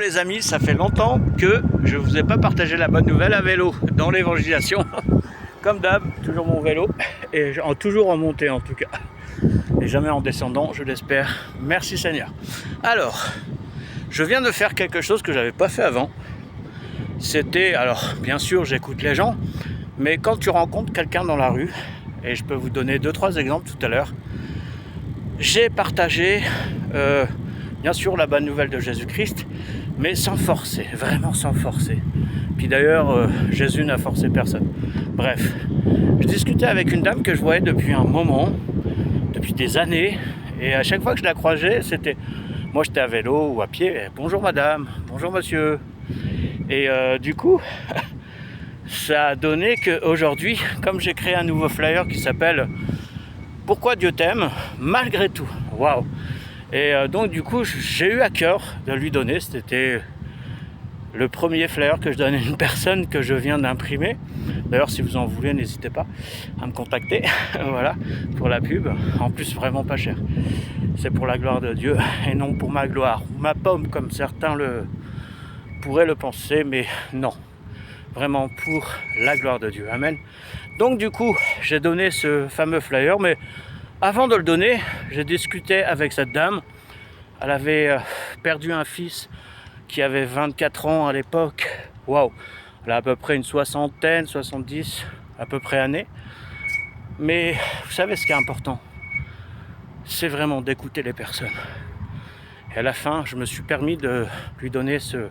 les amis, ça fait longtemps que je ne vous ai pas partagé la bonne nouvelle à vélo dans l'évangélisation. Comme d'hab, toujours mon vélo, et toujours en montée en tout cas, et jamais en descendant, je l'espère. Merci Seigneur. Alors, je viens de faire quelque chose que je n'avais pas fait avant. C'était, alors bien sûr j'écoute les gens, mais quand tu rencontres quelqu'un dans la rue, et je peux vous donner 2-3 exemples tout à l'heure, j'ai partagé bien sûr la bonne nouvelle de Jésus-Christ, mais sans forcer, vraiment sans forcer. Puis d'ailleurs, Jésus n'a forcé personne. Bref, je discutais avec une dame que je voyais depuis un moment, depuis des années, et à chaque fois que je la croisais, c'était... Moi j'étais à vélo ou à pied, et, bonjour madame, bonjour monsieur. Et du coup, ça a donné qu'aujourd'hui, comme j'ai créé un nouveau flyer qui s'appelle « Pourquoi Dieu t'aime malgré tout ». Waouh. Et donc du coup, j'ai eu à cœur de lui donner, c'était le premier flyer que je donne à une personne que je viens d'imprimer. D'ailleurs, si vous en voulez, n'hésitez pas à me contacter. Voilà, pour la pub. En plus, vraiment pas cher. C'est pour la gloire de Dieu et non pour ma gloire. Ma pomme, comme certains pourraient le penser, mais non. Vraiment pour la gloire de Dieu. Amen. Donc du coup, j'ai donné ce fameux flyer, mais avant de le donner, j'ai discuté avec cette dame. Elle avait perdu un fils qui avait 24 ans à l'époque. Waouh! Elle a à peu près une soixantaine, 70 à peu près années. Mais vous savez ce qui est important, c'est vraiment d'écouter les personnes. Et à la fin, je me suis permis de lui donner ce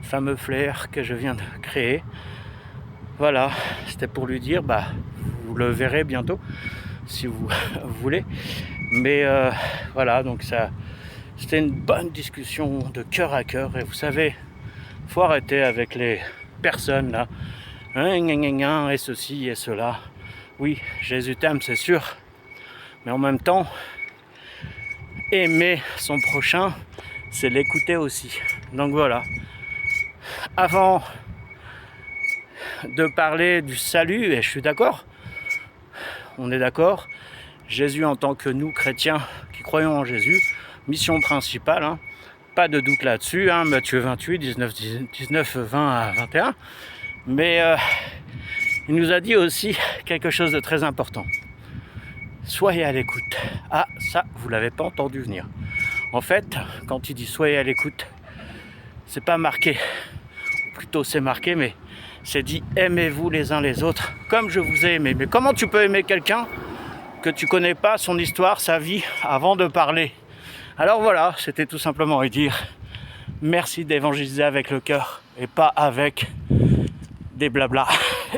fameux flair que je viens de créer. Voilà, c'était pour lui dire, vous le verrez bientôt, si vous voulez. Mais voilà, donc ça, c'était une bonne discussion de cœur à cœur. Et vous savez, faut arrêter avec les personnes là, et ceci et cela. Oui, Jésus t'aime, c'est sûr, mais en même temps, aimer son prochain, c'est l'écouter aussi. Donc voilà, avant de parler du salut, et je suis d'accord, on est d'accord, Jésus en tant que nous, chrétiens, qui croyons en Jésus, mission principale, pas de doute là-dessus, Matthieu 28, 19, 20 à 21, mais il nous a dit aussi quelque chose de très important. Soyez à l'écoute. Ah, ça, vous l'avez pas entendu venir. En fait, quand il dit soyez à l'écoute, c'est pas marqué, ou plutôt c'est marqué, mais c'est dit aimez-vous les uns les autres comme je vous ai aimé. Mais comment tu peux aimer quelqu'un que tu connais pas son histoire, sa vie, avant de parler? Alors voilà, c'était tout simplement lui dire merci d'évangéliser avec le cœur et pas avec des blabla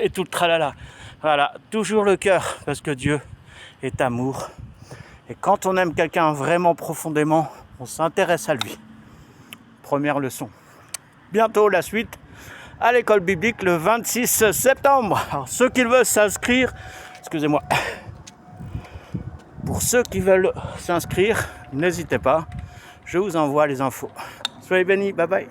et tout le tralala. Voilà, toujours le cœur, parce que Dieu est amour. Et quand on aime quelqu'un vraiment profondément, on s'intéresse à lui. Première leçon. Bientôt la suite à l'école biblique le 26 septembre. Alors ceux qui veulent s'inscrire, excusez-moi, pour ceux qui veulent s'inscrire, n'hésitez pas, je vous envoie les infos. Soyez bénis, bye bye.